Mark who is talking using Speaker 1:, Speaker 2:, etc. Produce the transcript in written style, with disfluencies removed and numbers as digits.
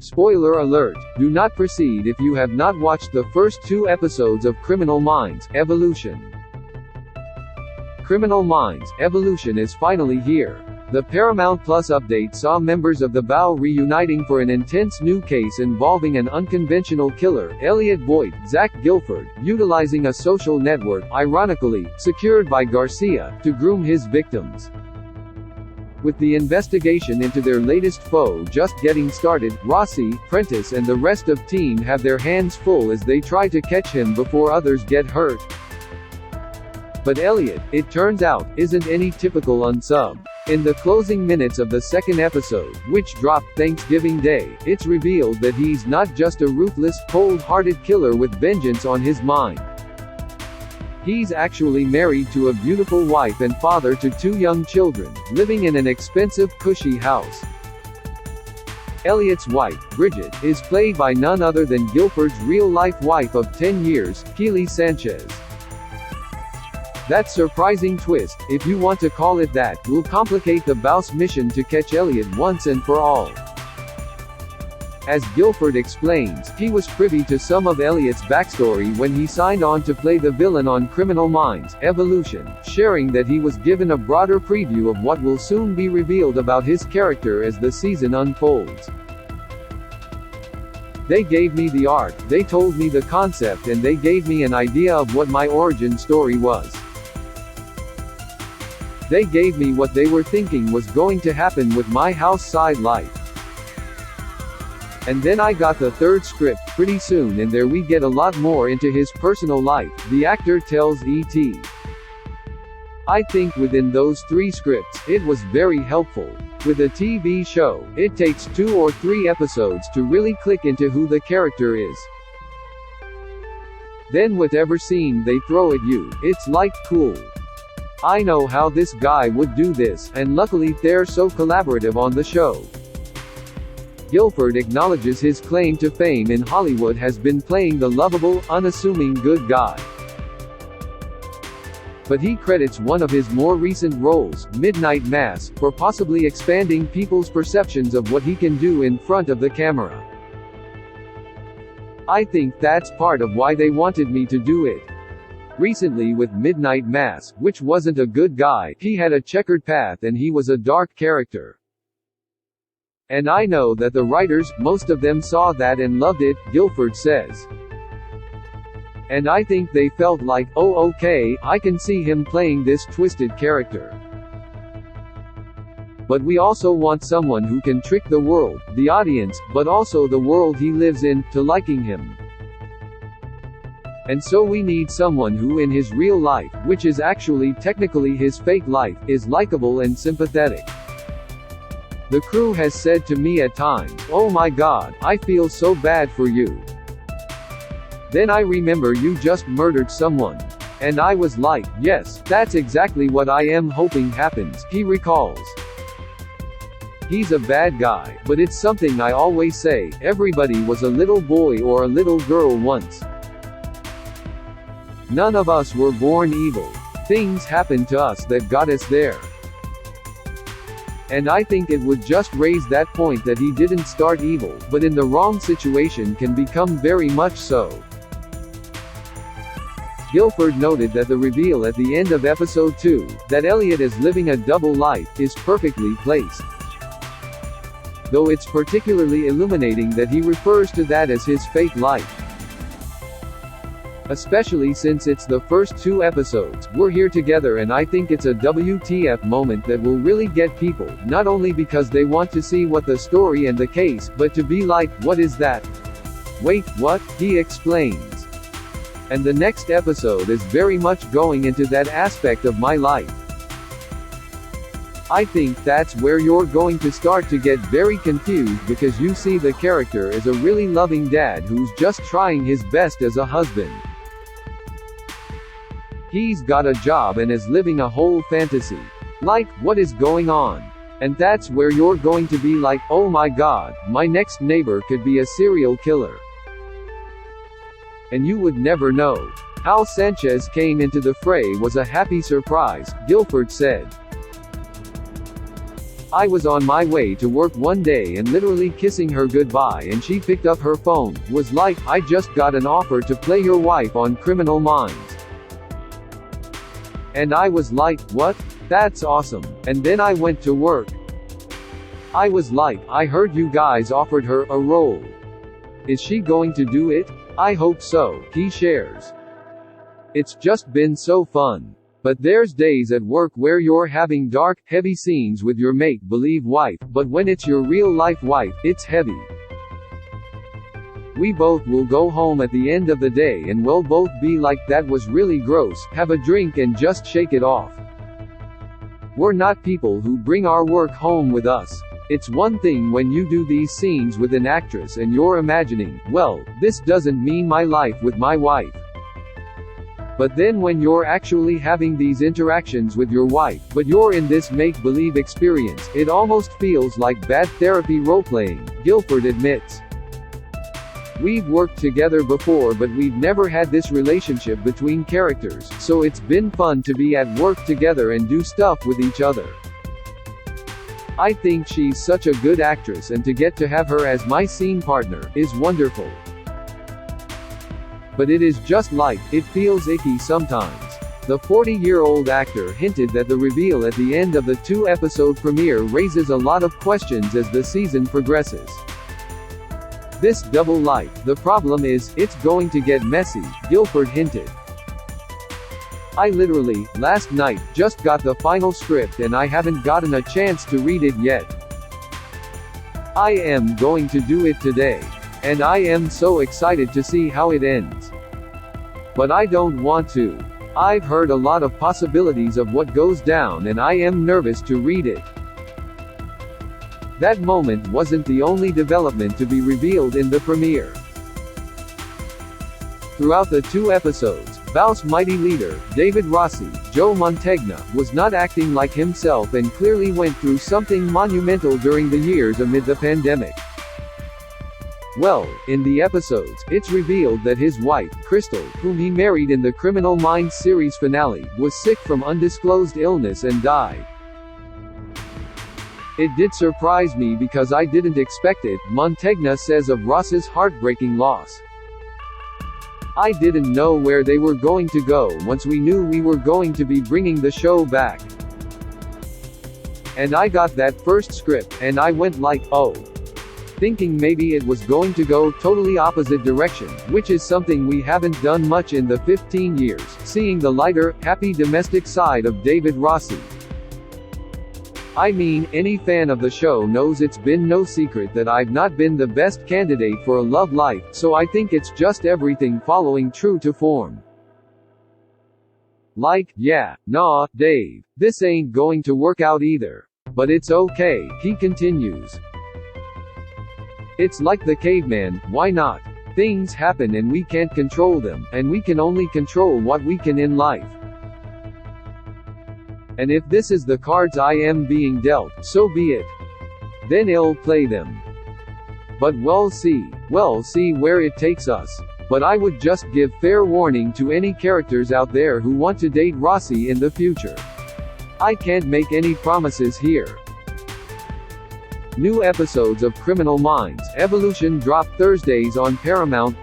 Speaker 1: Spoiler alert, do not proceed if you have not watched the first 2 episodes of Criminal Minds, Evolution. Criminal Minds, Evolution is finally here. The Paramount Plus update saw members of the BOW reuniting for an intense new case involving an unconventional killer, Elliot Voit, Gilford, utilizing a social network, ironically, secured by Garcia, to groom his victims. With the investigation into their latest foe just getting started, Rossi, Prentiss and the rest of team have their hands full as they try to catch him before others get hurt. But Elliot, it turns out, isn't any typical unsub. In the closing minutes of the second episode, which dropped Thanksgiving Day, it's revealed that he's not just a ruthless, cold-hearted killer with vengeance on his mind. He's actually married to a beautiful wife and father to 2 young children, living in an expensive, cushy house. Elliot's wife, Bridget, is played by none other than Gilford's real-life wife of 10 years, Keely Sanchez. That surprising twist, if you want to call it that, will complicate the BOW's mission to catch Elliot once and for all. As Gilford explains, he was privy to some of Elliot's backstory when he signed on to play the villain on Criminal Minds, Evolution, sharing that he was given a broader preview of what will soon be revealed about his character as the season unfolds. They gave me the art, they told me the concept and they gave me an idea of what my origin story was. They gave me what they were thinking was going to happen with my house side life. And then I got the 3rd script pretty soon and there we get a lot more into his personal life, the actor tells ET. I think within those 3 scripts, it was very helpful. With a TV show, it takes 2 or 3 episodes to really click into who the character is. Then whatever scene they throw at you, it's like, cool. I know how this guy would do this, and luckily they're so collaborative on the show. Gilford acknowledges his claim to fame in Hollywood has been playing the lovable, unassuming good guy. But he credits one of his more recent roles, Midnight Mass, for possibly expanding people's perceptions of what he can do in front of the camera. I think that's part of why they wanted me to do it. Recently with Midnight Mass, which wasn't a good guy, he had a checkered path and he was a dark character. And I know that the writers, most of them saw that and loved it, Gilford says. And I think they felt like, oh okay, I can see him playing this twisted character. But we also want someone who can trick the world, the audience, but also the world he lives in, to liking him. And so we need someone who in his real life, which is actually technically his fake life, is likable and sympathetic. The crew has said to me at times, oh my god, I feel so bad for you. Then I remember you just murdered someone. And I was like, yes, that's exactly what I am hoping happens, he recalls. He's a bad guy, but it's something I always say, everybody was a little boy or a little girl once. None of us were born evil. Things happened to us that got us there. And I think it would just raise that point that he didn't start evil, but in the wrong situation can become very much so. Gilford noted that the reveal at the end of episode 2, that Elliot is living a double life, is perfectly placed. Though it's particularly illuminating that he refers to that as his fake life. Especially since it's the first 2 episodes, we're here together and I think it's a WTF moment that will really get people, not only because they want to see what the story and the case, but to be like, what is that? Wait, what? He explains. And the next episode is very much going into that aspect of my life. I think that's where you're going to start to get very confused because you see the character as a really loving dad who's just trying his best as a husband. He's got a job and is living a whole fantasy. Like, what is going on? And that's where you're going to be like, oh my god, my next neighbor could be a serial killer. And you would never know. How Sanchez came into the fray was a happy surprise, Gilford said. I was on my way to work one day and literally kissing her goodbye, and she picked up her phone, was like, "I just got an offer to play your wife on Criminal Minds." And I was like, "What? That's awesome." And then I went to work. I was like, "I heard you guys offered her a role. Is she going to do it?" "I hope so," he shares. "It's just been so fun. But there's days at work where you're having dark, heavy scenes with your make-believe wife, but when it's your real-life wife, it's heavy. We both will go home at the end of the day and we'll both be like, 'That was really gross,' have a drink and just shake it off. We're not people who bring our work home with us. It's one thing when you do these scenes with an actress and you're imagining, 'Well, this doesn't mean my life with my wife.' But then when you're actually having these interactions with your wife, but you're in this make-believe experience, it almost feels like bad therapy role-playing," Gilford admits. "We've worked together before, but we've never had this relationship between characters, so it's been fun to be at work together and do stuff with each other. I think she's such a good actress, and to get to have her as my scene partner is wonderful. But it is just like, it feels icky sometimes." The 40-year-old actor hinted that the reveal at the end of the 2-episode premiere raises a lot of questions as the season progresses. "This double life, the problem is, it's going to get messy," Gilford hinted. "I literally, last night, just got the final script and I haven't gotten a chance to read it yet. I am going to do it today. And I am so excited to see how it ends. But I don't want to. I've heard a lot of possibilities of what goes down and I am nervous to read it." That moment wasn't the only development to be revealed in the premiere. Throughout the 2 episodes, Bau's mighty leader, David Rossi, Joe Mantegna, was not acting like himself and clearly went through something monumental during the years amid the pandemic. Well, in the episodes, it's revealed that his wife, Crystal, whom he married in the Criminal Minds series finale, was sick from undisclosed illness and died. "It did surprise me because I didn't expect it," Mantegna says of Ross's heartbreaking loss. "I didn't know where they were going to go once we knew we were going to be bringing the show back. And I got that first script, and I went like, oh. Thinking maybe it was going to go totally opposite direction, which is something we haven't done much in the 15 years, seeing the lighter, happy domestic side of David Rossi. I mean, any fan of the show knows it's been no secret that I've not been the best candidate for a love life, so I think it's just everything following true to form. Like, yeah, nah, Dave, this ain't going to work out either. But it's okay," he continues. "It's like the caveman, why not? Things happen and we can't control them, and we can only control what we can in life. And if this is the cards I am being dealt, so be it. Then I'll play them. But we'll see where it takes us. But I would just give fair warning to any characters out there who want to date Rossi in the future. I can't make any promises here." New episodes of Criminal Minds: Evolution drop Thursdays on Paramount+.